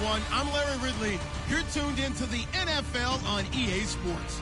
everyone. I'm Larry Ridley. You're tuned into the NFL on EA Sports.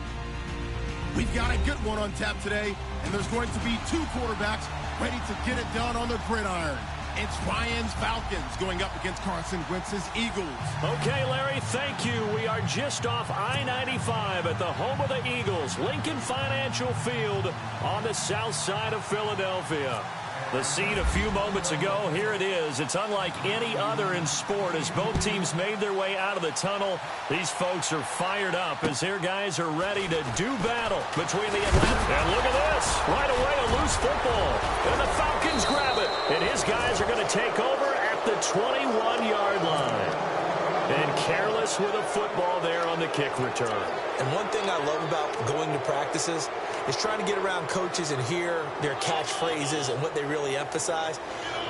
We've got a good one on tap today, and there's going to be two quarterbacks ready to get it done on the gridiron. It's Ryan's Falcons going up against Carson Wentz's Eagles. Okay, Larry, thank you. We are just off I-95 at the home of the Eagles, Lincoln Financial Field on the south side of Philadelphia. The scene a few moments ago, here it is. It's unlike any other in sport as both teams made their way out of the tunnel. These folks are fired up as their guys are ready to do battle between the Atlanta. And look at this. Right away, a loose football. And the Falcons grab it. And his guys are going to take over at the 21-yard line. And careless with a football there on the kick return. And one thing I love about going to practices is trying to get around coaches and hear their catchphrases and what they really emphasize.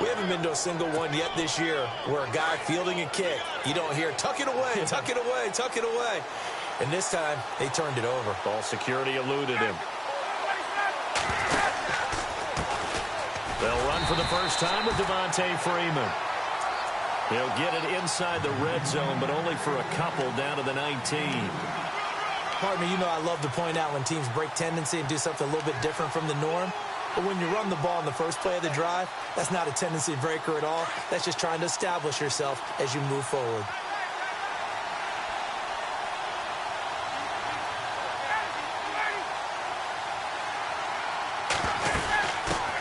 We haven't been to a single one yet this year where a guy fielding a kick, you don't hear, tuck it away, tuck it away, tuck it away. And this time, they turned it over. Ball security eluded him. They'll run for the first time with Devontae Freeman. He'll get it inside the red zone, but only for a couple down to the 19. Partner, you know I love to point out when teams break tendency and do something a little bit different from the norm. But when you run the ball in the first play of the drive, that's not a tendency breaker at all. That's just trying to establish yourself as you move forward.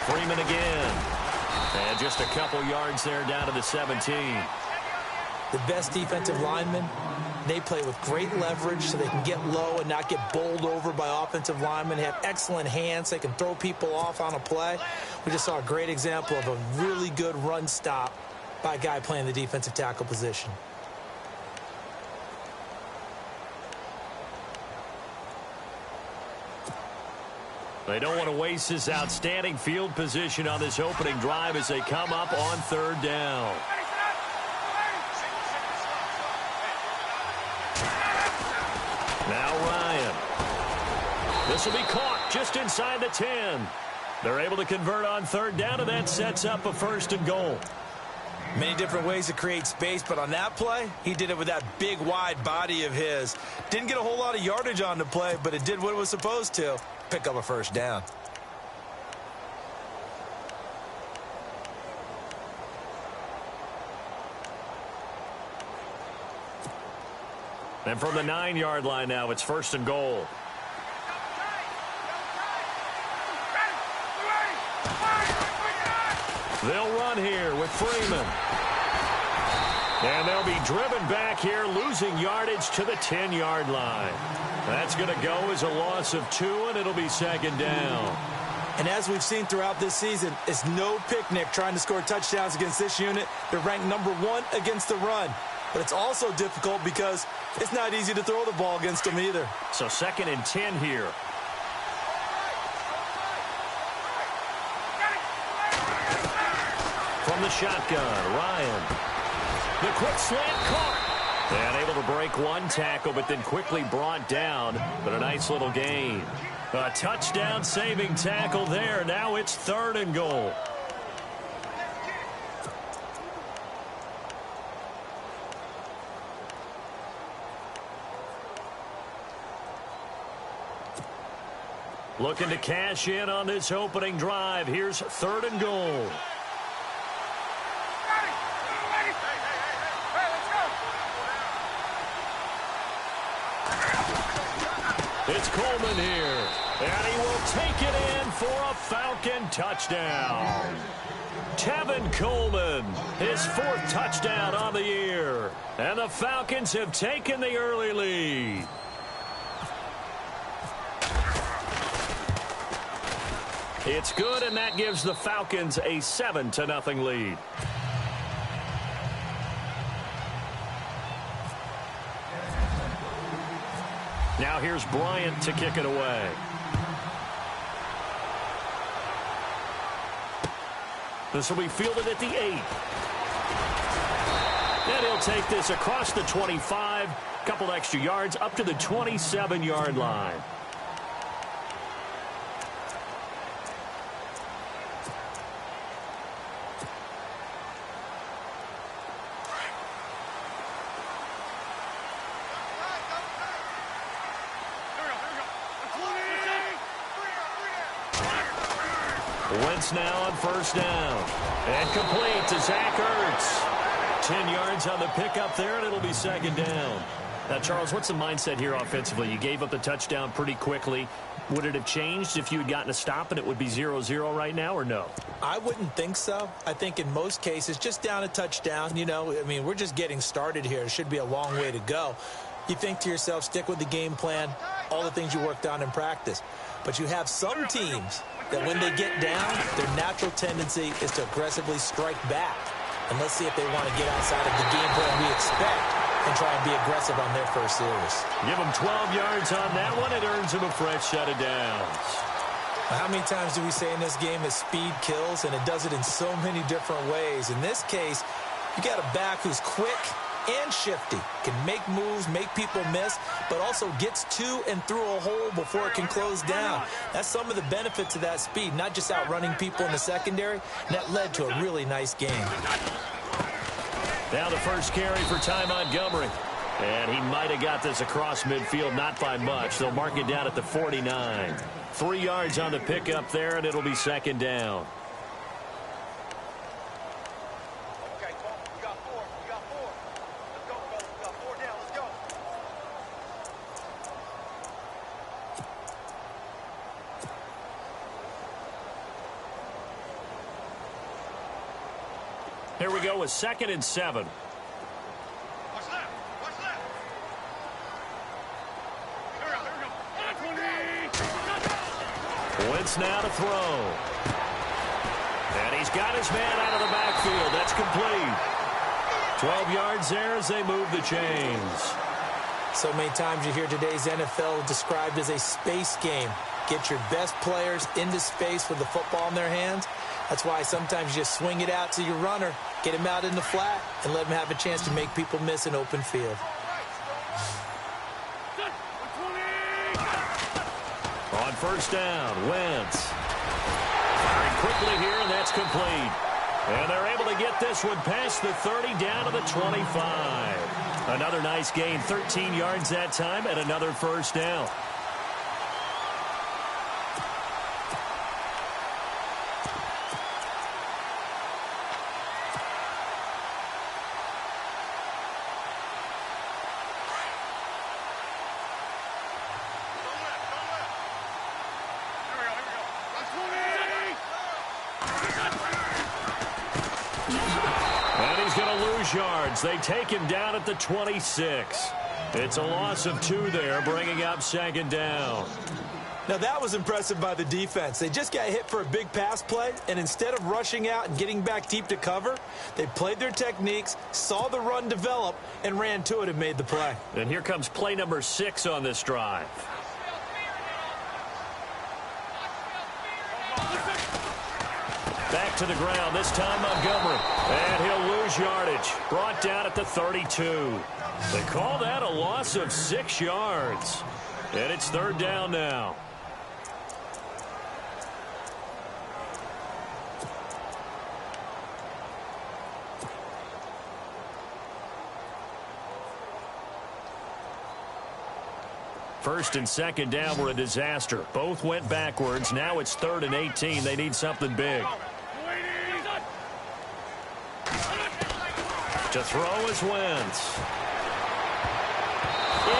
Freeman again. And just a couple yards there down to the 17. The best defensive linemen, they play with great leverage so they can get low and not get bowled over by offensive linemen. They have excellent hands. They can throw people off on a play. We just saw a great example of a really good run stop by a guy playing the defensive tackle position. They don't want to waste this outstanding field position on this opening drive as they come up on third down. Now Ryan. This will be caught just inside the 10. They're able to convert on third down, and that sets up a first and goal. Many different ways to create space, but on that play, he did it with that big, wide body of his. Didn't get a whole lot of yardage on the play, but it did what it was supposed to. Pick up a first down. And from the 9-yard line now, it's first and goal. They'll run here with Freeman. And they'll be driven back here, losing yardage to the 10-yard line. That's going to go as a loss of 2, and it'll be second down. And as we've seen throughout this season, it's no picnic trying to score touchdowns against this unit. They're ranked #1 against the run. But it's also difficult because it's not easy to throw the ball against them either. So second and 10 here. From the shotgun, Ryan. The quick slant caught. And able to break one tackle, but then quickly brought down. But a nice little gain. A touchdown saving tackle there. Now it's third and goal. Looking to cash in on this opening drive. Here's third and goal. It's Coleman here, and he will take it in for a Falcon touchdown. Tevin Coleman, his 4th touchdown on the year, and the Falcons have taken the early lead. It's good, and that gives the Falcons a 7-0 lead. Now here's Bryant to kick it away. This will be fielded at the 8. And he'll take this across the 25, couple extra yards up to the 27-yard line. Wentz now on first down. And complete to Zach Ertz. 10 yards on the pickup there, and it'll be second down. Now, Charles, what's the mindset here offensively? You gave up the touchdown pretty quickly. Would it have changed if you had gotten a stop and it would be 0-0 right now, or no? I wouldn't think so. I think in most cases, just down a touchdown, you know, I mean, we're just getting started here. It should be a long way to go. You think to yourself, stick with the game plan, all the things you worked on in practice. But you have some teams that when they get down, their natural tendency is to aggressively strike back. And let's see if they want to get outside of the game plan we expect and try and be aggressive on their first series. Give them 12 yards on that one. It earns them a fresh set of downs. How many times do we say in this game that speed kills, and it does it in so many different ways? In this case, you got a back who's quick and shifty, can make moves, make people miss, but also gets to and through a hole before it can close down. That's some of the benefits of that speed, not just outrunning people in the secondary, and that led to a really nice game. Now the first carry for Ty Montgomery. And he might have got this across midfield, not by much. They'll mark it down at the 49. 3 yards on the pickup there, and it'll be second down. Okay, you got four. Let's go, fellas. We got 4 down. Let's go. Here we go with 2nd and 7. Watch left. Wentz now to throw. And he's got his man out of the backfield. That's complete. 12 yards there as they move the chains. So many times you hear today's NFL described as a space game. Get your best players into space with the football in their hands. That's why sometimes you just swing it out to your runner, get him out in the flat, and let him have a chance to make people miss an open field. On first down, Wentz. Firing quickly here, and that's complete. And they're able to get this one past the 30 down to the 25. Another nice gain, 13 yards that time, and another first down. Yards. They take him down at the 26. It's a loss of 2 there, bringing up second down. Now that was impressive by the defense. They just got hit for a big pass play, and instead of rushing out and getting back deep to cover, they played their techniques, saw the run develop, and ran to it and made the play. And here comes play number 6 on this drive. Back to the ground, this time Montgomery. And he'll lose yardage. Brought down at the 32. They call that a loss of 6 yards. And it's third down now. First and second down were a disaster. Both went backwards. Now it's 3rd and 18. They need something big. To throw is Wentz.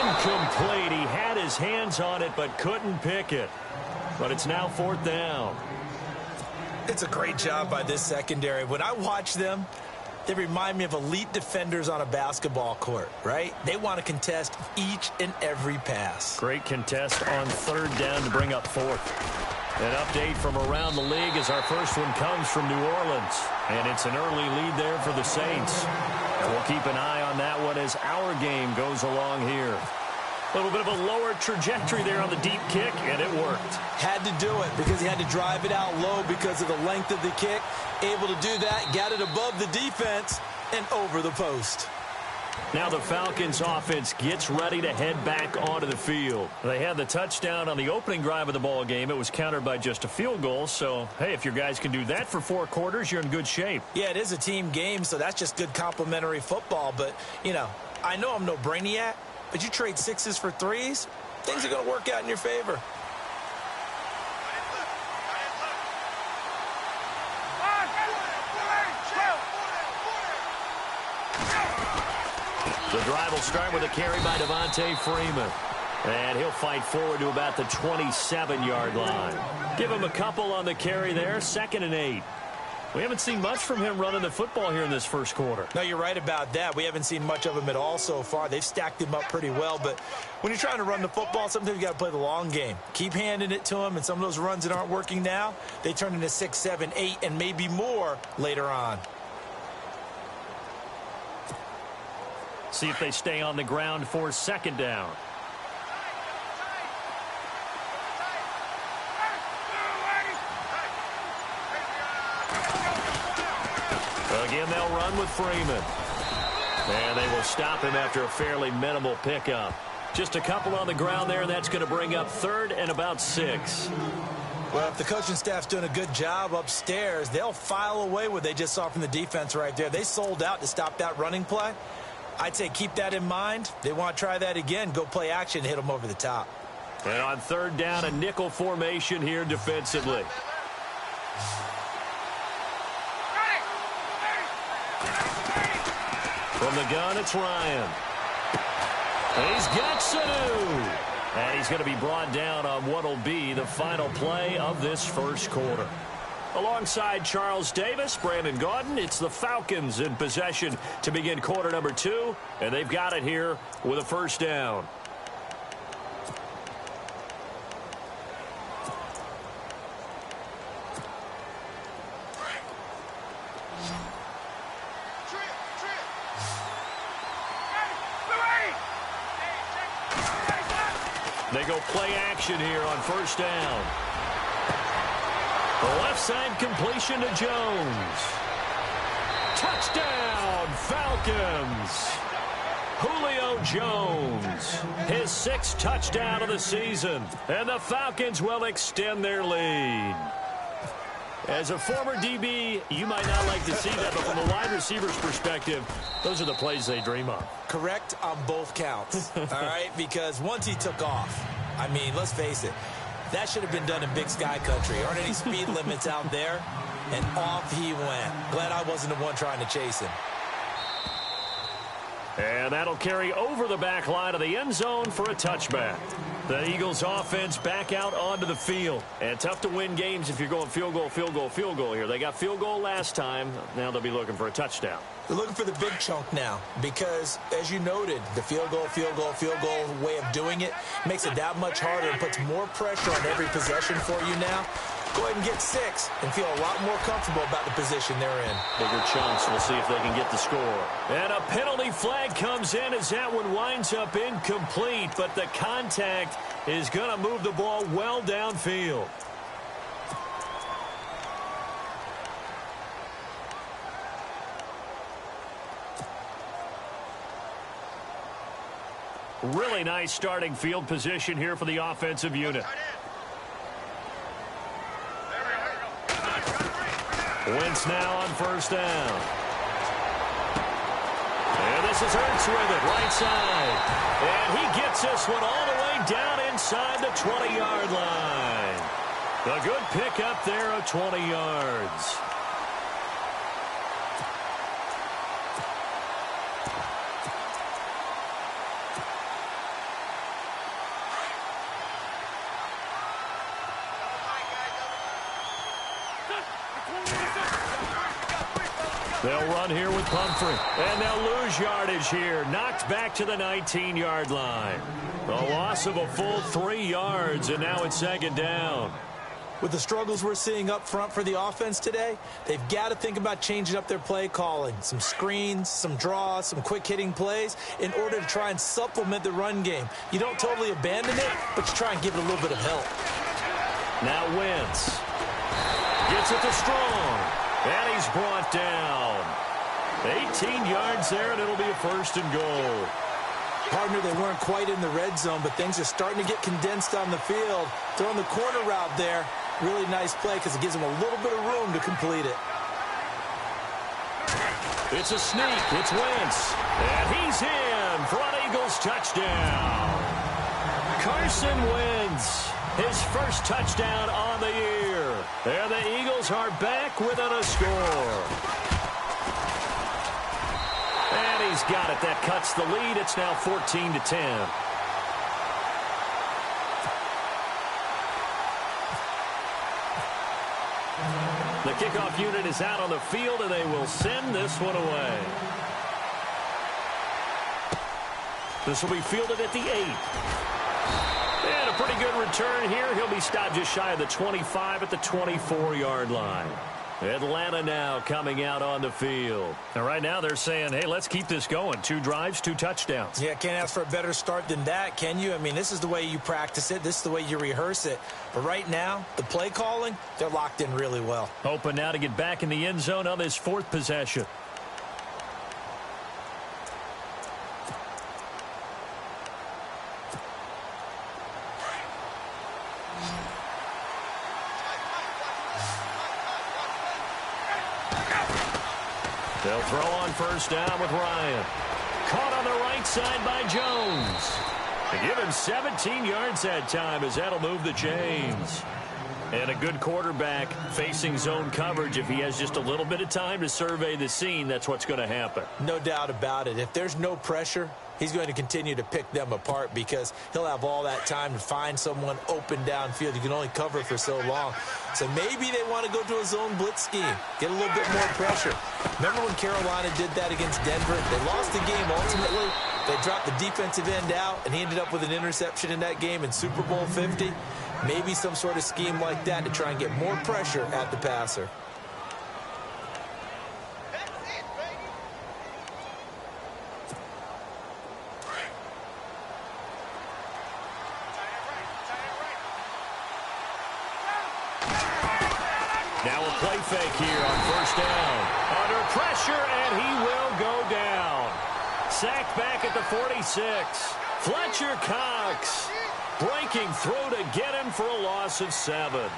Incomplete. He had his hands on it but couldn't pick it. But it's now 4th down. It's a great job by this secondary. When I watch them, they remind me of elite defenders on a basketball court, right? They want to contest each and every pass. Great contest on 3rd down to bring up 4th. An update from around the league as our first one comes from New Orleans. And it's an early lead there for the Saints. And we'll keep an eye on that one as our game goes along here. A little bit of a lower trajectory there on the deep kick, and it worked. Had to do it because he had to drive it out low because of the length of the kick. Able to do that, got it above the defense and over the post. Now the Falcons offense gets ready to head back onto the field. They had the touchdown on the opening drive of the ball game. It was countered by just a field goal. So, hey, if your guys can do that for 4 quarters, you're in good shape. Yeah, it is a team game, so that's just good complementary football. But, you know, I know I'm no brainiac, but you trade 6s for 3s, things are going to work out in your favor. The drive will start with a carry by Devontae Freeman. And he'll fight forward to about the 27-yard line. Give him a couple on the carry there, 2nd and 8. We haven't seen much from him running the football here in this first quarter. No, you're right about that. We haven't seen much of him at all so far. They've stacked him up pretty well. But when you're trying to run the football, sometimes you got to play the long game. Keep handing it to him, and some of those runs that aren't working now, they turn into 6, 7, 8, and maybe more later on. See if they stay on the ground for 2nd down. Again, they'll run with Freeman. And they will stop him after a fairly minimal pickup. Just a couple on the ground there, and that's going to bring up 3rd and about 6. Well, if the coaching staff's doing a good job upstairs, they'll file away what they just saw from the defense right there. They sold out to stop that running play. I'd say keep that in mind. They want to try that again. Go play action, hit them over the top. And on 3rd down, a nickel formation here defensively. From the gun, it's Ryan. He's got Sanu. And he's going to be brought down on what will be the final play of this first quarter. Alongside Charles Davis, Brandon Gaudin, it's the Falcons in possession to begin quarter number 2. And they've got it here with a 1st down. They go play action here on 1st down. The left side completion to Jones. Touchdown, Falcons. Julio Jones, his 6th touchdown of the season. And the Falcons will extend their lead. As a former DB, you might not like to see that, but from a wide receiver's perspective, those are the plays they dream of. Correct on both counts, all right? Because once he took off, I mean, let's face it, that should have been done in Big Sky Country. Aren't any speed limits out there? And off he went. Glad I wasn't the one trying to chase him. And that'll carry over the back line of the end zone for a touchback. The Eagles offense back out onto the field. And tough to win games if you're going field goal, field goal, field goal here. They got field goal last time. Now they'll be looking for a touchdown. They're looking for the big chunk now because, as you noted, the field goal way of doing it makes it that much harder and puts more pressure on every possession for you now. Go ahead and get 6 and feel a lot more comfortable about the position they're in. Bigger chunks. We'll see if they can get the score. And a penalty flag comes in as that one winds up incomplete, but the contact is going to move the ball well downfield. Really nice starting field position here for the offensive unit. Wentz now on 1st down. And this is Hurts with it, right side. And he gets this one all the way down inside the 20-yard line. A good pickup there of 20 yards. They'll run here with Pumphrey. And they'll lose yardage here. Knocked back to the 19-yard line. A loss of a full 3 yards, and now it's 2nd down. With the struggles we're seeing up front for the offense today, they've got to think about changing up their play calling. Some screens, some draws, some quick-hitting plays in order to try and supplement the run game. You don't totally abandon it, but you try and give it a little bit of help. Now Wentz gets it to Strong. And he's brought down. 18 yards there, and it'll be a 1st and goal. Partner, they weren't quite in the red zone, but things are starting to get condensed on the field. Throwing the corner route there. Really nice play because it gives them a little bit of room to complete it. It's a sneak. It's Wentz. And he's in for an Eagles touchdown. Carson Wentz, his 1st touchdown on the year. And the Eagles are back within a score. And he he's got it. That cuts the lead. It's now 14-10. The kickoff unit is out on the field, and they will send this one away. This will be fielded at the 8. And a pretty good return here. He'll be stopped just shy of the 25 at the 24-yard line. Atlanta now coming out on the field. And right now they're saying, hey, let's keep this going. 2 drives, 2 touchdowns. Yeah, can't ask for a better start than that, can you? I mean, this is the way you practice it. This is the way you rehearse it. But right now, the play calling, they're locked in really well. Hoping now to get back in the end zone on this 4th possession. They'll throw on first down with Ryan. Caught on the right side by Jones. They give him 17 yards that time as that'll move the chains. And a good quarterback facing zone coverage. If he has just a little bit of time to survey the scene, that's what's going to happen. No doubt about it. If there's no pressure, he's going to continue to pick them apart because he'll have all that time to find someone open downfield. You can only cover for so long. So maybe they want to go to a zone blitz scheme, get a little bit more pressure. Remember when Carolina did that against Denver? They lost the game ultimately. They dropped the defensive end out, and he ended up with an interception in that game in Super Bowl 50. Maybe some sort of scheme like that to try and get more pressure at the passer. Now a play fake here on first down. Under pressure, and he will go down. Sacked back at the 46. Fletcher Cox breaking through to get him for a loss of 7.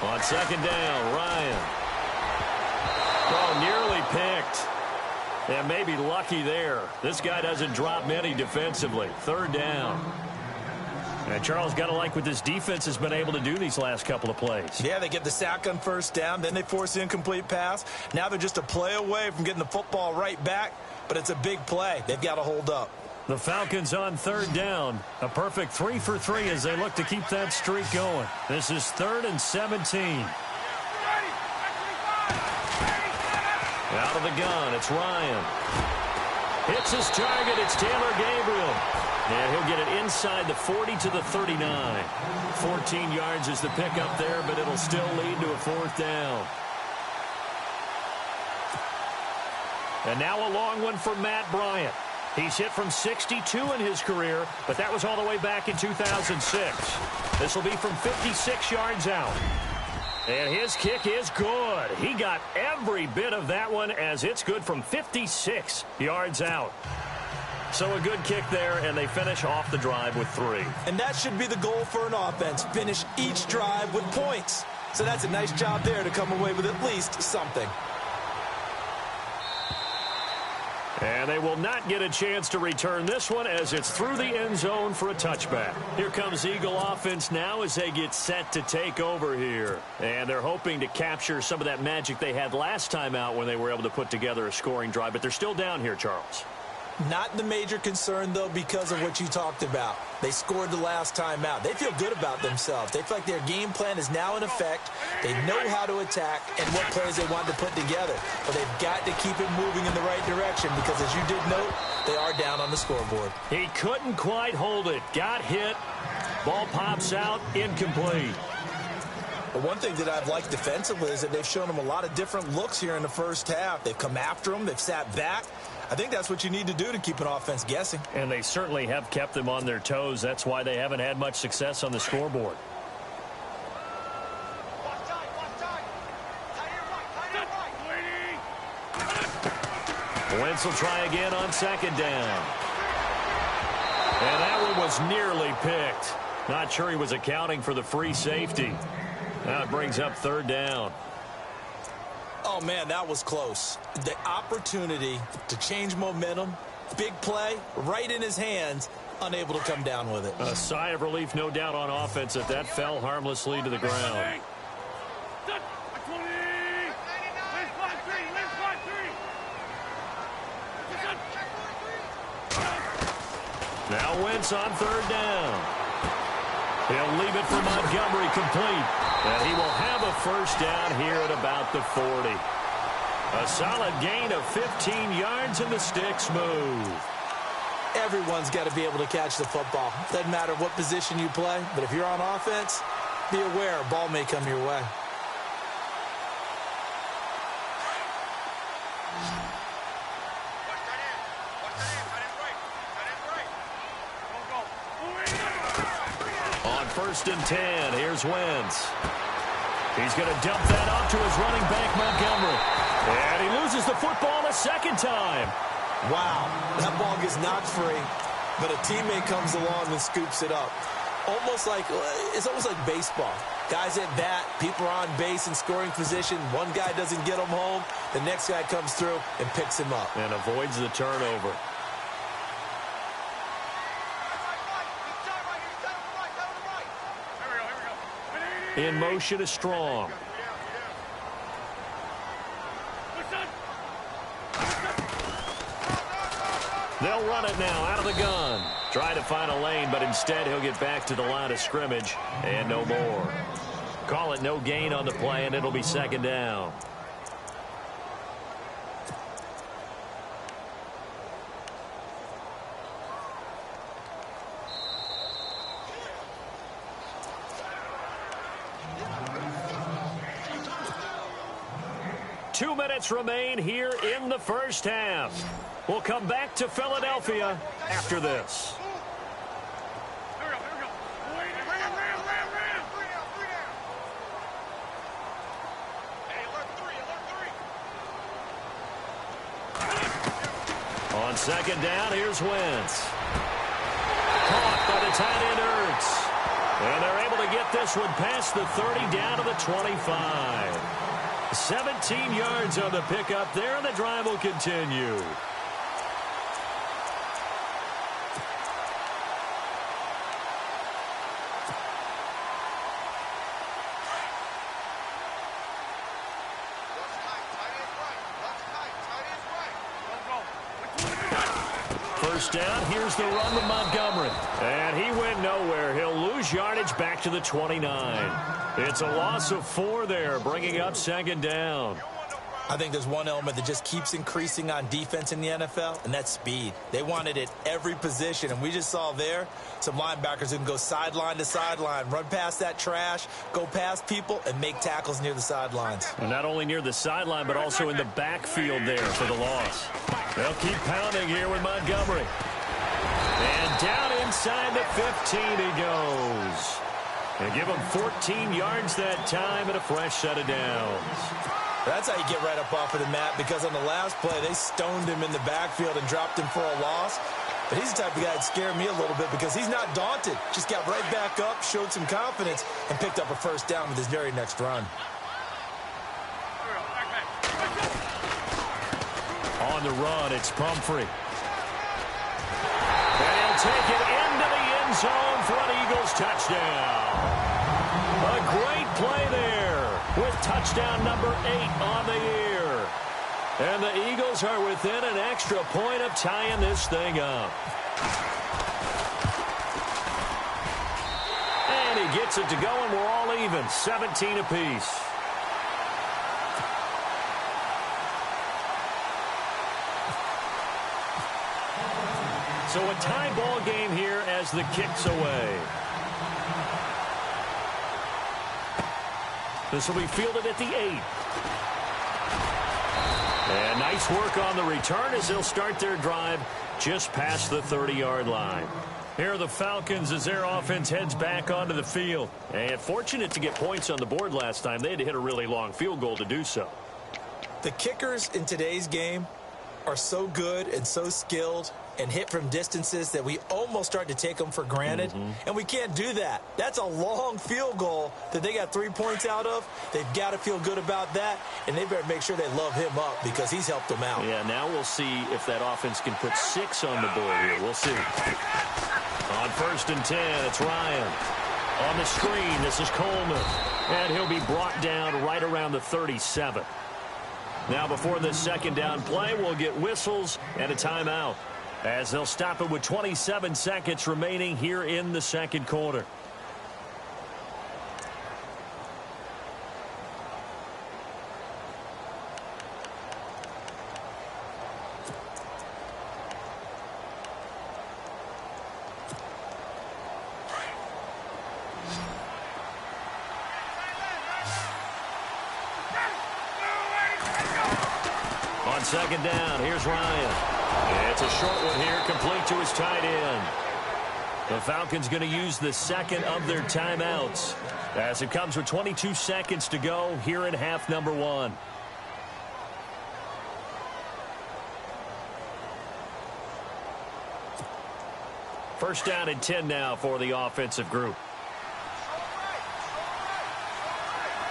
On second down, Ryan. Oh, nearly picked. And maybe lucky there. This guy doesn't drop many defensively. 3rd down. And Charles, got to like what this defense has been able to do these last couple of plays. Yeah, they get the sack on first down, then they force the incomplete pass. Now they're just a play away from getting the football right back, but it's a big play. They've got to hold up. The Falcons on 3rd down. A perfect 3 for 3 as they look to keep that streak going. This is 3rd and 17. Out of the gun, it's Ryan. Hits his target, it's Taylor Gabriel. And he'll get it inside the 40 to the 39. 14 yards is the pickup there, but it'll still lead to a 4th down. And now a long one for Matt Bryant. He's hit from 62 in his career, but that was all the way back in 2006. This will be from 56 yards out. And his kick is good. He got every bit of that one as it's good from 56 yards out. So a good kick there, and they finish off the drive with 3. And that should be the goal for an offense. Finish each drive with points. So that's a nice job there to come away with at least something. And they will not get a chance to return this one as it's through the end zone for a touchback. Here comes Eagle offense now as they get set to take over here. And they're hoping to capture some of that magic they had last time out when they were able to put together a scoring drive. But they're still down here, Charles. Not the major concern, though, because of what you talked about. They scored the last time out. They feel good about themselves. They feel like their game plan is now in effect. They know how to attack and what plays they want to put together. But they've got to keep it moving in the right direction because, as you did note, they are down on the scoreboard. He couldn't quite hold it. Got hit. Ball pops out. Incomplete. But one thing that I've liked defensively is that they've shown them a lot of different looks here in the first half. They've come after them. They've sat back. I think that's what you need to do to keep an offense guessing. And they certainly have kept them on their toes. That's why they haven't had much success on the scoreboard. Wentz will try again on second down. And that one was nearly picked. Not sure he was accounting for the free safety. Now it brings up third down. Oh, man, that was close. The opportunity to change momentum, big play, right in his hands, unable to come down with it. A sigh of relief, no doubt, on offense that fell harmlessly to the ground. Now Wentz on third down. He'll leave it for Montgomery complete. And he will have a first down here at about the 40. A solid gain of 15 yards and the sticks move. Everyone's got to be able to catch the football. Doesn't matter what position you play, but if you're on offense, be aware a ball may come your way. On 1st and 10, here's Wentz. He's going to dump that off to his running back, Montgomery. And he loses the football a second time. Wow, that ball gets knocked free, but a teammate comes along and scoops it up. It's almost like baseball. Guys at bat, people are on base in scoring position. One guy doesn't get him home. The next guy comes through and picks him up. And avoids the turnover. In motion is Strong. They'll run it now out of the gun. Try to find a lane, but instead he'll get back to the line of scrimmage and no more. Call it no gain on the play, and it'll be second down. Two minutes remain here in the first half. We'll come back to Philadelphia after this. On second down, here's Wentz. Caught by the tight end Ertz. And they're able to get this one past the 30 down to the 25. 17 yards on the pickup there, and the drive will continue. First down, here's the run with Montgomery. And he went nowhere. He'll lose yardage back to the 29. It's a loss of 4 there, bringing up second down. I think there's one element that just keeps increasing on defense in the NFL, and that's speed. They want it at every position, and we just saw there some linebackers who can go sideline to sideline, run past that trash, go past people, and make tackles near the sidelines. And not only near the sideline, but also in the backfield there for the loss. They'll keep pounding here with Montgomery. And down inside the 15 he goes. And give him 14 yards that time and a fresh set of downs. That's how you get right up off of the mat, because on the last play, they stoned him in the backfield and dropped him for a loss. But he's the type of guy that scared me a little bit because he's not daunted. Just got right back up, showed some confidence, and picked up a first down with his very next run. On the run, it's Pumphrey. And he'll take it into the end zone for an Eagles touchdown. A great play there with touchdown number 8 on the year. And the Eagles are within an extra point of tying this thing up. And he gets it to go, and we're all even, 17 apiece. So a tie ball game here as the kick's away. This will be fielded at the 8. And nice work on the return as they'll start their drive just past the 30-yard line. Here are the Falcons as their offense heads back onto the field. And fortunate to get points on the board last time. They had to hit a really long field goal to do so. The kickers in today's game are so good and so skilled and hit from distances that we almost start to take them for granted, and we can't do that. That's a long field goal that they got 3 points out of. They've got to feel good about that, and they better make sure they love him up because he's helped them out. Yeah, now we'll see if that offense can put 6 on the board here. We'll see. On 1st and 10, it's Ryan. On the screen, this is Coleman, and he'll be brought down right around the 37. Now before this second down play, we'll get whistles and a timeout, as they'll stop it with 27 seconds remaining here in the second quarter. On second down, here's Ryan. It's a short one here, complete to his tight end. The Falcons going to use the second of their timeouts, as it comes with 22 seconds to go here in half number 1. First down and 10 now for the offensive group.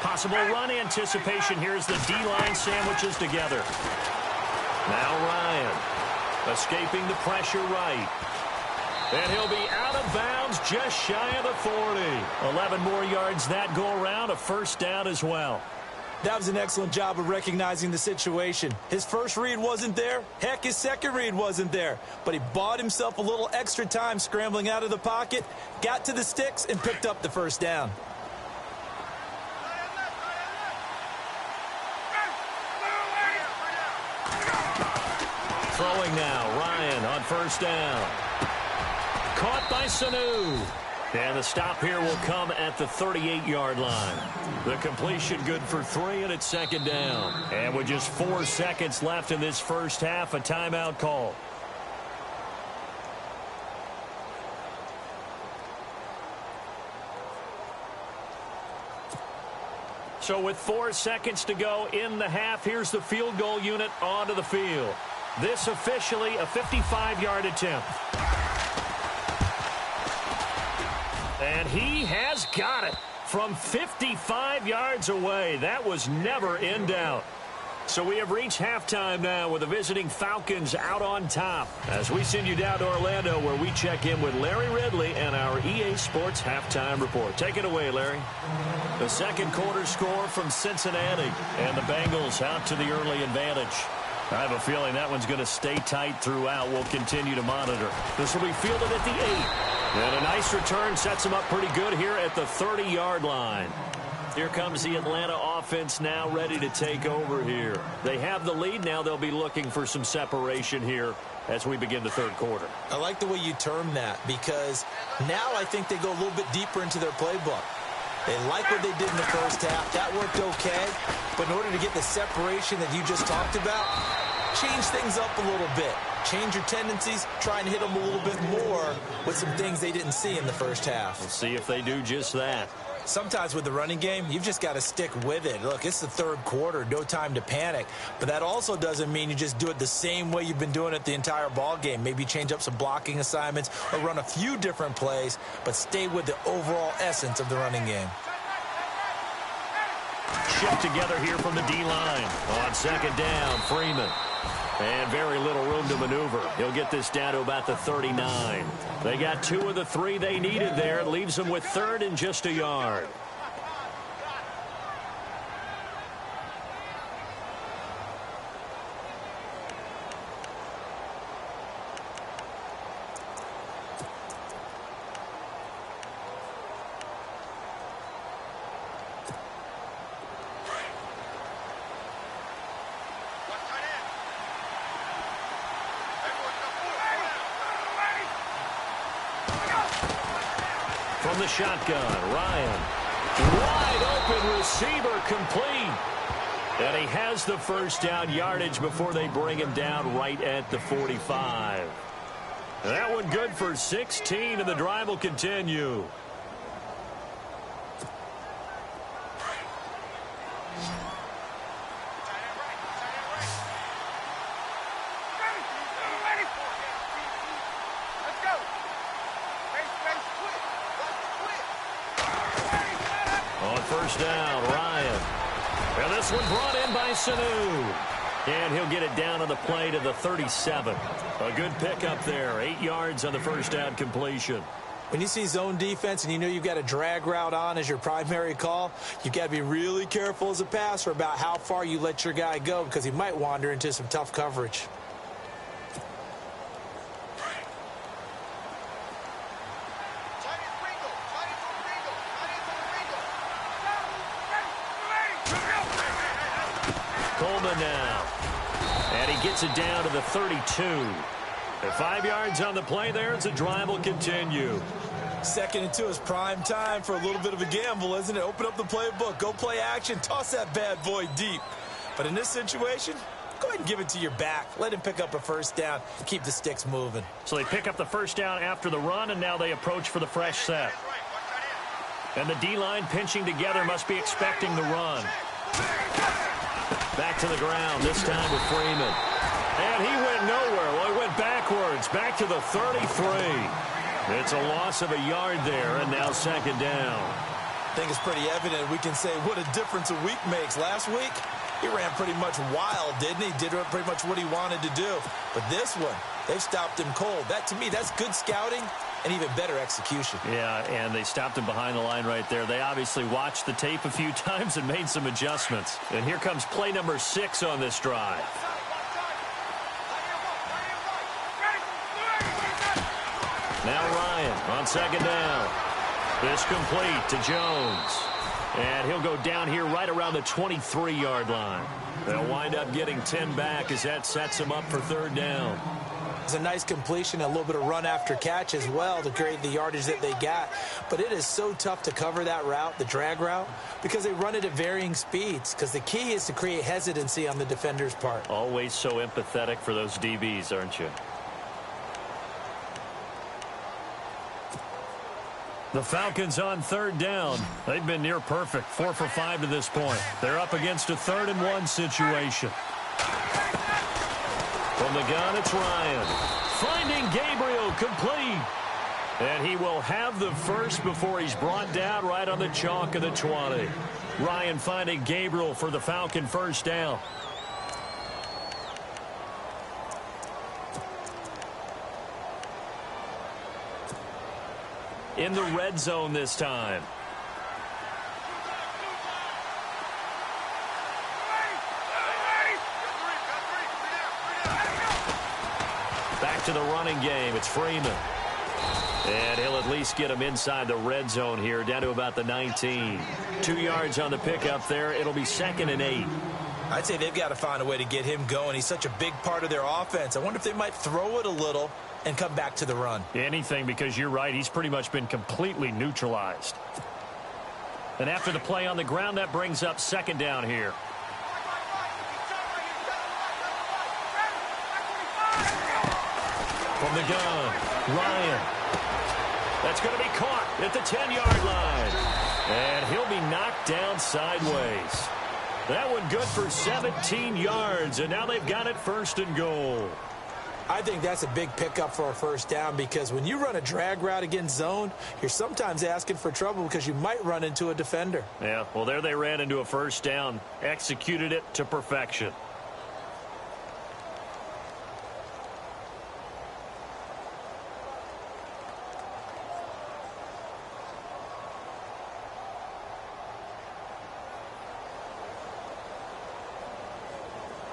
Possible run anticipation here as the D-line sandwiches together. Now Ryan escaping the pressure right. And he'll be out of bounds just shy of the 40. 11 more yards that go around, a first down as well. That was an excellent job of recognizing the situation. His first read wasn't there. Heck, his second read wasn't there. But he bought himself a little extra time scrambling out of the pocket, got to the sticks, and picked up the first down. Throwing now, Ryan on first down. Caught by Sanu. And the stop here will come at the 38-yard line. The completion good for 3, and it's second down. And with just 4 seconds left in this first half, a timeout call. So with 4 seconds to go in the half, here's the field goal unit onto the field. This officially a 55-yard attempt. And he has got it from 55 yards away. That was never in doubt. So we have reached halftime now with the visiting Falcons out on top, as we send you down to Orlando, where we check in with Larry Ridley and our EA Sports halftime report. Take it away, Larry. The second quarter score from Cincinnati, and the Bengals out to the early advantage. I have a feeling that one's going to stay tight throughout. We'll continue to monitor. This will be fielded at the 8. And a nice return sets them up pretty good here at the 30-yard line. Here comes the Atlanta offense now ready to take over here. They have the lead. Now they'll be looking for some separation here as we begin the third quarter. I like the way you term that, because now I think they go a little bit deeper into their playbook. They like what they did in the first half. That worked okay. But in order to get the separation that you just talked about, change things up a little bit. Change your tendencies. Try and hit them a little bit more with some things they didn't see in the first half. We'll see if they do just that. Sometimes with the running game, you've just got to stick with it. Look, it's the third quarter, no time to panic. But that also doesn't mean you just do it the same way you've been doing it the entire ball game. Maybe change up some blocking assignments or run a few different plays, but stay with the overall essence of the running game. Shift together here from the D-line. On second down, Freeman. And very little room to maneuver. He'll get this down to about the 39. They got 2 of the 3 they needed there. It leaves them with third and just a yard. From the shotgun, Ryan. Wide open receiver, complete. And he has the first down yardage before they bring him down right at the 45. That one good for 16, and the drive will continue. first down. Ryan. And this one brought in by Sanu. And he'll get it down on the play to the 37. A good pickup there. 8 yards on the first down completion. When you see zone defense and you know you've got a drag route on as your primary call, you've got to be really careful as a passer about how far you let your guy go because he might wander into some tough coverage. Coleman now. And he gets it down to the 32. And 5 yards on the play there as the drive will continue. 2nd and 2 is prime time for a little bit of a gamble, isn't it? Open up the playbook, go play action, toss that bad boy deep. But in this situation, go ahead and give it to your back. Let him pick up a first down. Keep the sticks moving. So they pick up the first down after the run, and now they approach for the fresh set. And the D-line pinching together must be expecting the run. Back to the ground, this time with Freeman. And he went nowhere. Well, he went backwards, back to the 33. It's a loss of a yard there, and now 2nd down. I think it's pretty evident. We can say what a difference a week makes. Last week, he ran pretty much wild, didn't he? Did pretty much what he wanted to do. But this one, they've stopped him cold. That, to me, that's good scouting and even better execution. Yeah, and they stopped him behind the line right there. They obviously watched the tape a few times and made some adjustments. And here comes play number 6 on this drive. Now Ryan on 2nd down. This complete to Jones. And he'll go down here right around the 23-yard line. They'll wind up getting 10 back as that sets them up for 3rd down. It's a nice completion, a little bit of run after catch as well to create the yardage that they got. But it is so tough to cover that route, the drag route, because they run it at varying speeds. Because the key is to create hesitancy on the defender's part. Always so empathetic for those DBs, aren't you? The Falcons on 3rd down. They've been near perfect, 4 for 5 to this point. They're up against a 3rd and 1 situation. From the gun, it's Ryan. Finding Gabriel, complete. And he will have the first before he's brought down right on the chalk of the 20. Ryan finding Gabriel for the Falcon first down. In the red zone this time. Back to the running game. It's Freeman. And he'll at least get him inside the red zone here, down to about the 19. 2 yards on the pickup there. It'll be 2nd and 8. I'd say they've got to find a way to get him going. He's such a big part of their offense. I wonder if they might throw it a little and come back to the run. Anything, because you're right. He's pretty much been completely neutralized. And after the play on the ground, that brings up 2nd down here. From the gun, Ryan. That's going to be caught at the 10-yard line. And he'll be knocked down sideways. That one good for 17 yards, and now they've got it 1st and goal. I think that's a big pickup for a first down because when you run a drag route against zone, you're sometimes asking for trouble because you might run into a defender. Yeah, well, there they ran into a first down, executed it to perfection.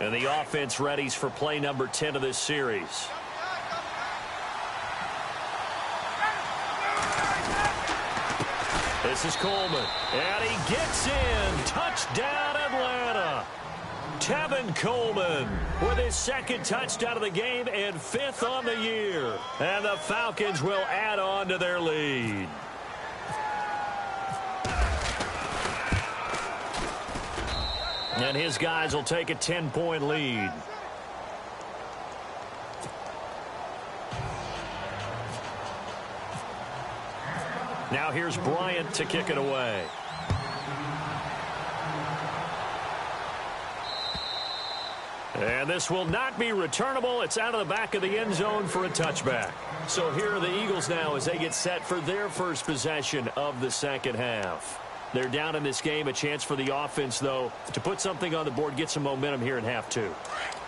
And the offense readies for play number 10 of this series. This is Coleman. And he gets in. Touchdown, Atlanta. Tevin Coleman with his 2nd touchdown of the game and 5th on the year. And the Falcons will add on to their lead. And his guys will take a 10-point lead. Now here's Bryant to kick it away. And this will not be returnable. It's out of the back of the end zone for a touchback. So here are the Eagles now as they get set for their first possession of the 2nd half. They're down in this game. A chance for the offense, though, to put something on the board, get some momentum here in half two.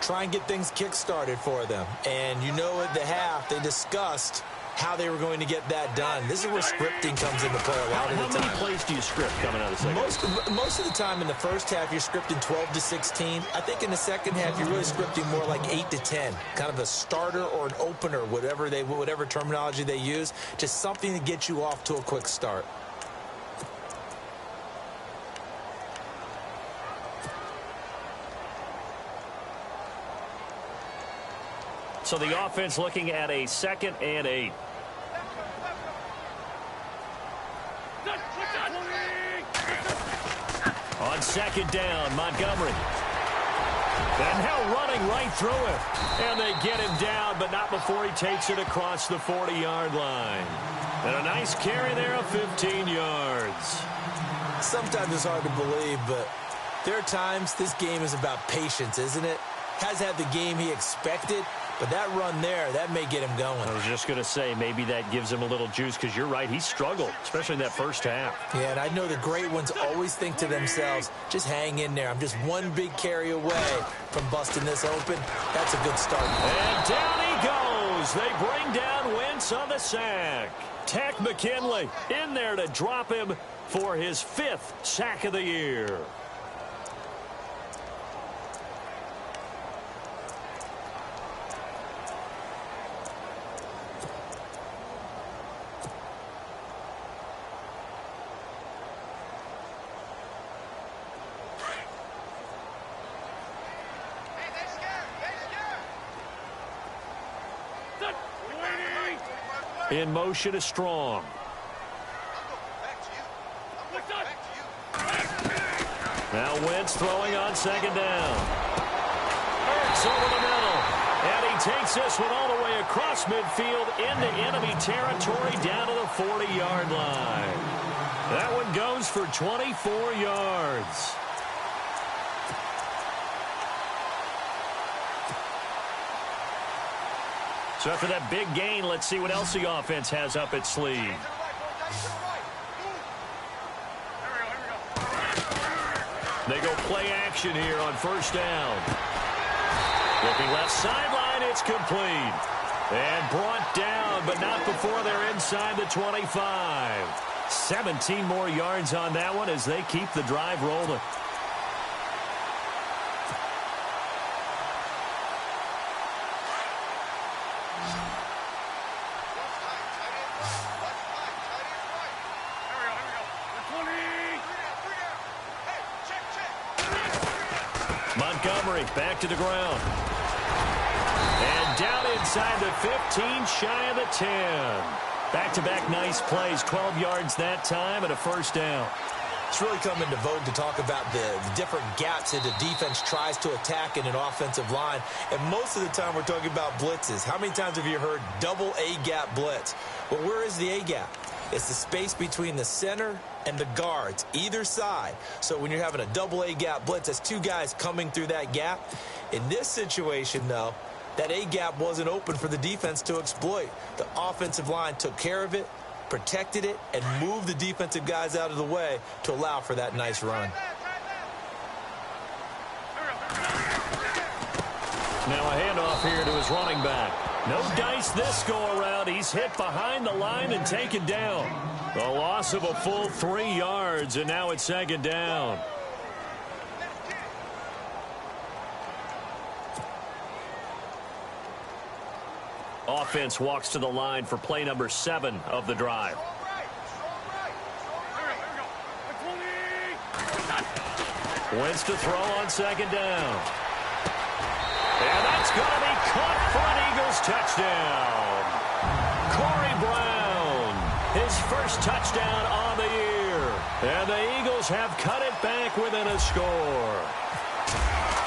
Try and get things kick-started for them. And you know at the half, they discussed how they were going to get that done. This is where scripting comes into play a lot of the time. How many plays do you script coming out of the second? Most of the time in the first half, you're scripting 12 to 16. I think in the second half, you're really scripting more like 8 to 10. Kind of a starter or an opener, whatever terminology they use. Just something to get you off to a quick start. So the offense looking at a 2nd and 8. On 2nd down, Montgomery. And now running right through him. And they get him down, but not before he takes it across the 40-yard line. And a nice carry there of 15 yards. Sometimes it's hard to believe, but there are times this game is about patience, isn't it? Has had the game he expected, but that run there, that may get him going. I was just going to say, maybe that gives him a little juice, because you're right, he struggled, especially in that first half. Yeah, and I know the great ones always think to themselves, just hang in there. I'm just one big carry away from busting this open. That's a good start. And down he goes. They bring down Wentz on the sack. Tech McKinley in there to drop him for his 5th sack of the year. In motion is Strong. Now Wentz throwing on 2nd down. Hurts over the middle. And he takes this one all the way across midfield into enemy territory down to the 40-yard line. That one goes for 24 yards. So after that big gain, let's see what else the offense has up its sleeve. They go play action here on 1st down. Looking left sideline, it's complete. And brought down, but not before they're inside the 25. 17 more yards on that one as they keep the drive rolling. Montgomery back to the ground. And down inside the 15, shy of the 10. Back-to-back nice plays, 12 yards that time and a 1st down. It's really come into vogue to talk about the different gaps that the defense tries to attack in an offensive line. And most of the time we're talking about blitzes. How many times have you heard double A-gap blitz? Well, where is the A-gap? It's the space between the center and the guards, either side. So when you're having a double A-gap blitz, that's 2 guys coming through that gap. In this situation, though, that A-gap wasn't open for the defense to exploit. The offensive line took care of it, protected it, and moved the defensive guys out of the way to allow for that nice run. Now a handoff here to his running back. No dice this go-around. He's hit behind the line and taken down. The loss of a full 3 yards, and now it's 2nd down. Offense walks to the line for play number 7 of the drive. Wentz to throw on 2nd down. And that's going to be caught for an Eagles touchdown. Corey Brown, his 1st touchdown on the year. And the Eagles have cut it back within a score.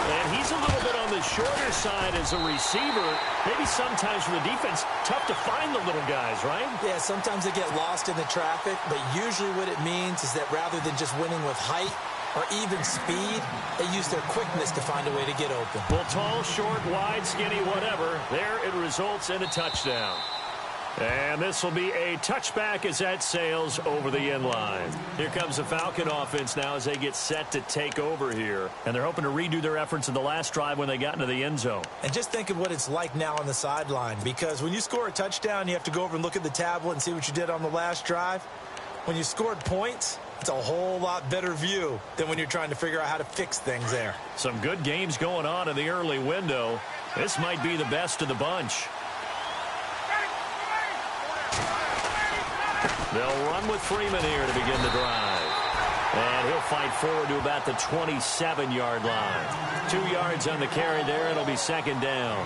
And he's a little bit on the shorter side as a receiver. Maybe sometimes for the defense, tough to find the little guys, right? Yeah, sometimes they get lost in the traffic, but usually what it means is that rather than just winning with height or even speed, they use their quickness to find a way to get open. Well, tall, short, wide, skinny, whatever, there it results in a touchdown. And this will be a touchback as that sails over the end line. Here comes the Falcon offense now as they get set to take over here. And they're hoping to redo their efforts in the last drive when they got into the end zone. And just think of what it's like now on the sideline, because when you score a touchdown, you have to go over and look at the tablet and see what you did on the last drive. When you scored points, it's a whole lot better view than when you're trying to figure out how to fix things there. Some good games going on in the early window. This might be the best of the bunch. They'll run with Freeman here to begin the drive. And he'll fight forward to about the 27-yard line. 2 yards on the carry there. It'll be second down.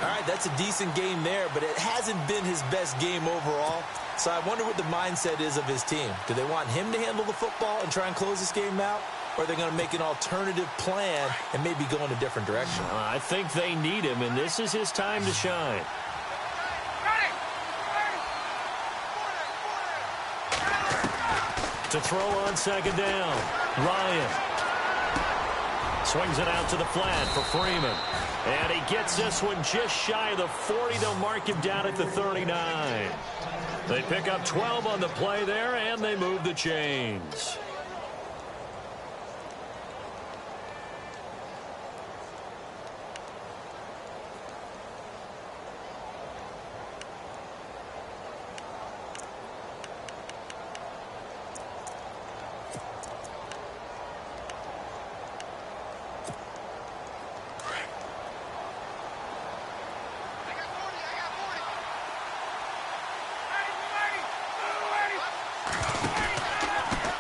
All right, that's a decent game there, but it hasn't been his best game overall. So I wonder what the mindset is of his team. Do they want him to handle the football and try and close this game out? Or are they going to make an alternative plan and maybe go in a different direction? I think they need him, and this is his time to shine. To throw on second down, Ryan swings it out to the flat for Freeman. And he gets this one just shy of the 40. They'll mark him down at the 39. They pick up 12 on the play there, and they move the chains.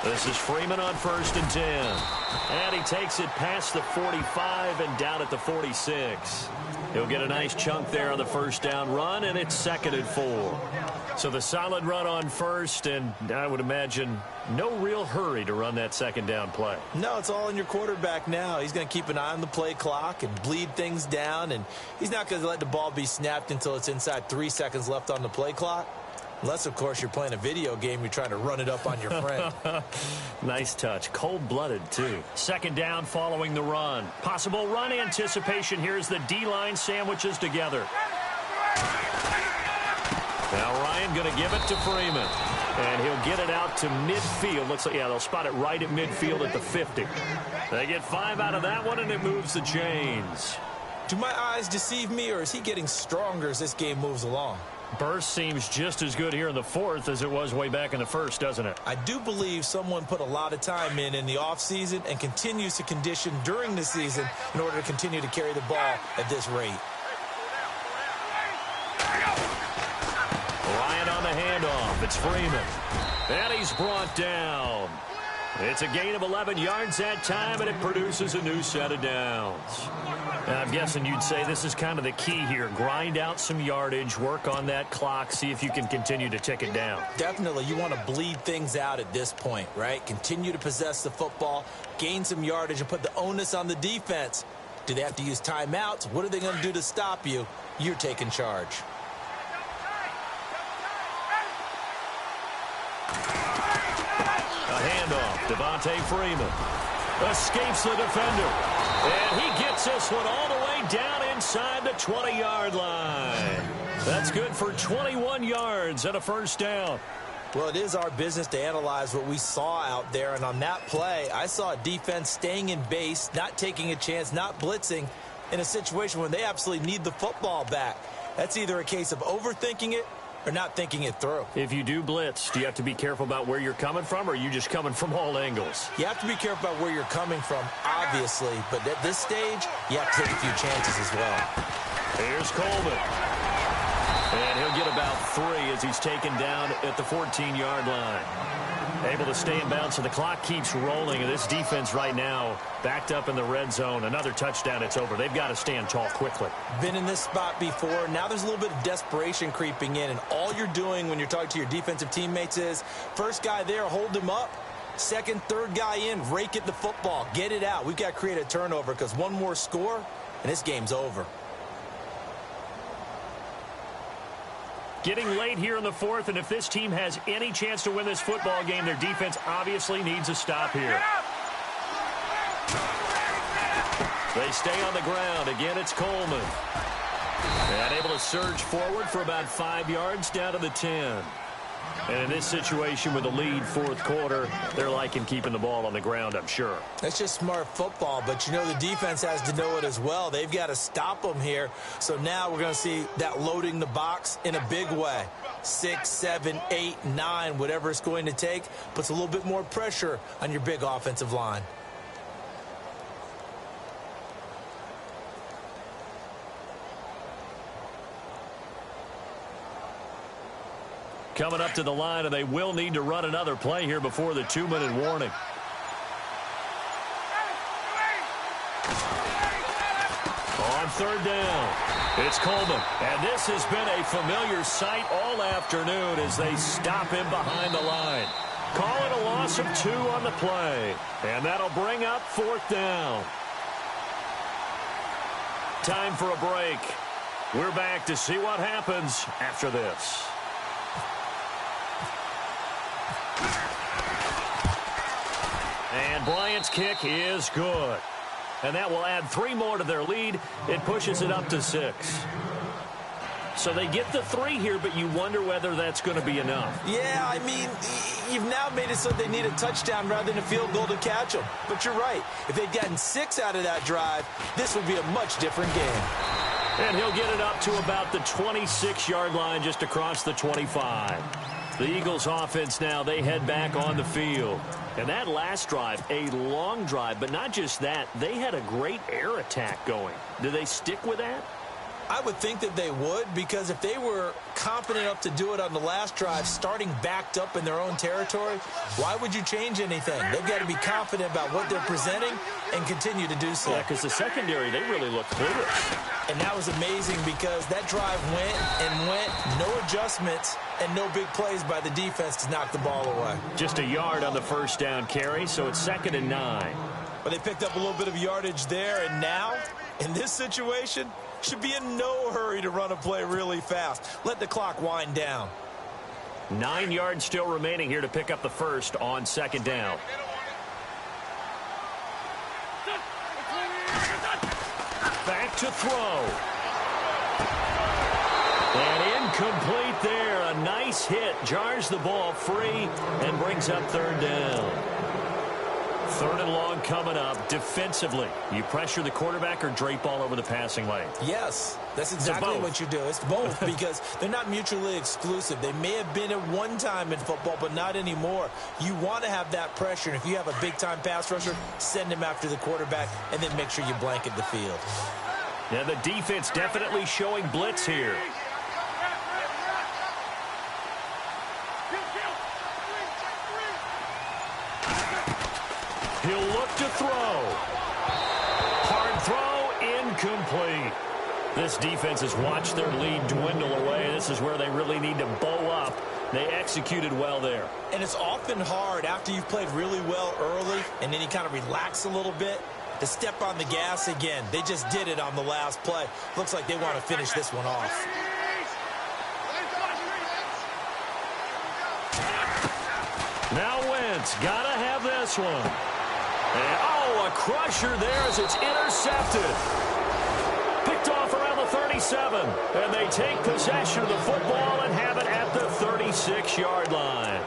This is Freeman on 1st and 10. And he takes it past the 45 and down at the 46. He'll get a nice chunk there on the first down run, and it's 2nd and 4. So the solid run on first, and I would imagine no real hurry to run that second down play. No, it's all in your quarterback now. He's going to keep an eye on the play clock and bleed things down, and he's not going to let the ball be snapped until it's inside 3 seconds left on the play clock. Unless, of course, you're playing a video game, you're trying to run it up on your friend. Nice touch. Cold-blooded, too. Second down following the run. Possible run anticipation. Here's the D-line sandwiches together. Now Ryan going to give it to Freeman. And he'll get it out to midfield. Looks like, yeah, they'll spot it right at midfield at the 50. They get 5 out of that one, and it moves the chains. Do my eyes deceive me, or is he getting stronger as this game moves along? Burst seems just as good here in the 4th as it was way back in the 1st, doesn't it? I do believe someone put a lot of time in the offseason and continues to condition during the season in order to continue to carry the ball at this rate. Ryan on the handoff. It's Freeman. And he's brought down. It's a gain of 11 yards that time, and it produces a new set of downs. I'm guessing you'd say this is kind of the key here. Grind out some yardage, work on that clock, see if you can continue to tick it down. Definitely. You want to bleed things out at this point, right? Continue to possess the football, gain some yardage, and put the onus on the defense. Do they have to use timeouts? What are they going to do to stop you? You're taking charge. A handoff. Devontae Freeman escapes the defender. And he gets this one all the way down inside the 20-yard line. That's good for 21 yards and a first down. Well, it is our business to analyze what we saw out there. And on that play, I saw a defense staying in base, not taking a chance, not blitzing in a situation where they absolutely need the football back. That's either a case of overthinking it or not thinking it through. If you do blitz, do you have to be careful about where you're coming from, or are you just coming from all angles? You have to be careful about where you're coming from, obviously, but at this stage, you have to take a few chances as well. Here's Coleman. And he'll get about 3 as he's taken down at the 14-yard line. Able to stay in bounds, so the clock keeps rolling, and this defense right now backed up in the red zone. Another touchdown, it's over. They've got to stand tall quickly. Been in this spot before. Now there's a little bit of desperation creeping in, and all you're doing when you're talking to your defensive teammates is first guy there, hold him up. Second, third guy in, rake at the football. Get it out. We've got to create a turnover because one more score, and this game's over. Getting late here in the 4th, and if this team has any chance to win this football game, their defense obviously needs a stop here. They stay on the ground. Again, it's Coleman. And able to surge forward for about 5 yards down to the 10. And in this situation with the lead fourth quarter, they're liking keeping the ball on the ground, I'm sure. That's just smart football, but you know the defense has to know it as well. They've got to stop them here. So now we're going to see that loading the box in a big way. 6, 7, 8, 9, whatever it's going to take, puts a little bit more pressure on your big offensive line. Coming up to the line, and they will need to run another play here before the 2-minute warning. On third down, it's Coleman. And this has been a familiar sight all afternoon as they stop him behind the line. Call it a loss of 2 on the play. And that'll bring up fourth down. Time for a break. We're back to see what happens after this. And Bryant's kick is good. And that will add 3 more to their lead. It pushes it up to 6. So they get the 3 here, but you wonder whether that's going to be enough. Yeah, I mean, you've now made it so they need a touchdown rather than a field goal to catch them. But you're right. If they'd gotten 6 out of that drive, this would be a much different game. And he'll get it up to about the 26-yard line, just across the 25. The Eagles offense now, they head back on the field. And that last drive, a long drive, but not just that, they had a great air attack going. Do they stick with that? I would think that they would, because if they were confident enough to do it on the last drive, starting backed up in their own territory, why would you change anything? They've got to be confident about what they're presenting and continue to do so. Yeah, because the secondary, they really look clueless. And that was amazing because that drive went, no adjustments, and no big plays by the defense to knock the ball away. Just a yard on the first down carry, so it's 2nd and 9. But they picked up a little bit of yardage there, and now, in this situation, should be in no hurry to run a play really fast. Let the clock wind down. 9 yards still remaining here to pick up the first on 2nd down. Back to throw. And incomplete there. A nice hit. Jars the ball free and brings up 3rd down. 3rd and long coming up. Defensively, you pressure the quarterback or drape all over the passing lane? Yes, that's exactly what you do. It's both because they're not mutually exclusive. They may have been at one time in football, but not anymore. You want to have that pressure, and if you have a big-time pass rusher, send him after the quarterback, and then make sure you blanket the field. Yeah, the defense definitely showing blitz here. He'll look to throw. Hard throw, incomplete. This defense has watched their lead dwindle away. This is where they really need to bow up. They executed well there. And it's often hard after you've played really well early and then you kind of relax a little bit to step on the gas again. They just did it on the last play. Looks like they want to finish this one off. Now Wentz, gotta have this one. And, a crusher there as it's intercepted. Picked off around the 37. And they take possession of the football and have it at the 36-yard line.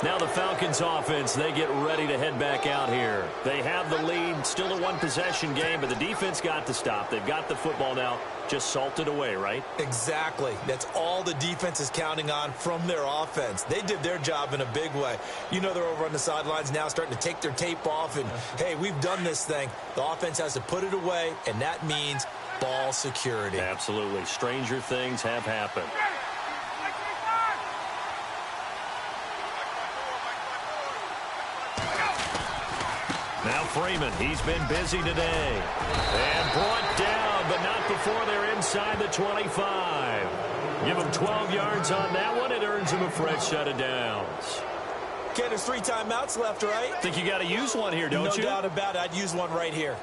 Now the Falcons offense, they get ready to head back out here. They have the lead, still a one-possession game, but the defense got to stop. They've got the football now, just salted away, right? Exactly. That's all the defense is counting on from their offense. They did their job in a big way. You know they're over on the sidelines now starting to take their tape off, and, hey, we've done this thing. The offense has to put it away, and that means ball security. Absolutely. Stranger things have happened. Now Freeman, he's been busy today. And brought down, but not before they're inside the 25. Give him 12 yards on that one. It earns him a fresh set of downs. Okay, there's 3 timeouts left, right? Think you got to use one here, don't you? No doubt about it. I'd use one right here.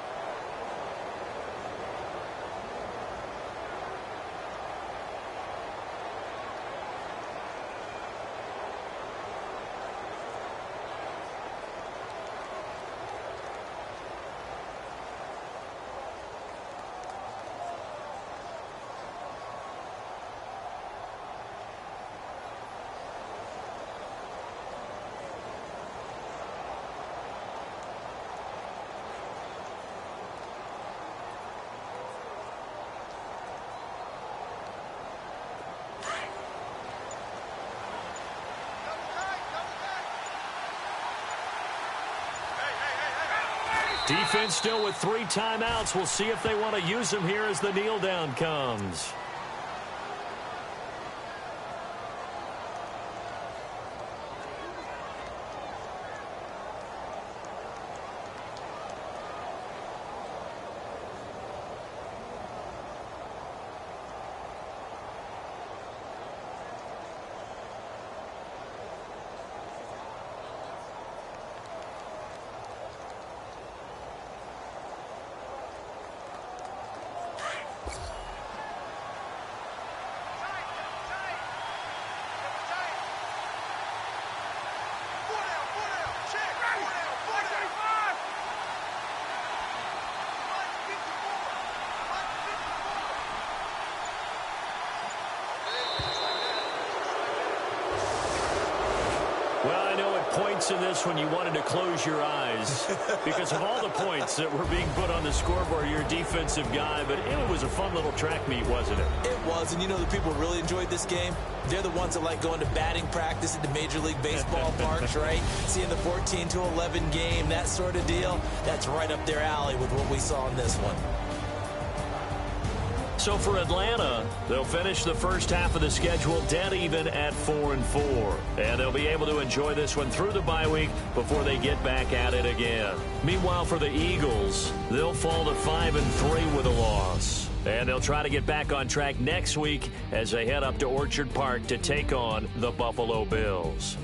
Defense still with 3 timeouts. We'll see if they want to use them here as the kneel down comes. Well, I know at points in this when you wanted to close your eyes because of all the points that were being put on the scoreboard, you're a defensive guy, but it was a fun little track meet, wasn't it? It was, and you know the people really enjoyed this game? They're the ones that like going to batting practice at the Major League Baseball parks, right? Seeing the 14-11 game, that sort of deal, that's right up their alley with what we saw in this one. So for Atlanta, they'll finish the first half of the schedule dead even at 4-4. And they'll be able to enjoy this one through the bye week before they get back at it again. Meanwhile, for the Eagles, they'll fall to 5-3 with a loss. And they'll try to get back on track next week as they head up to Orchard Park to take on the Buffalo Bills.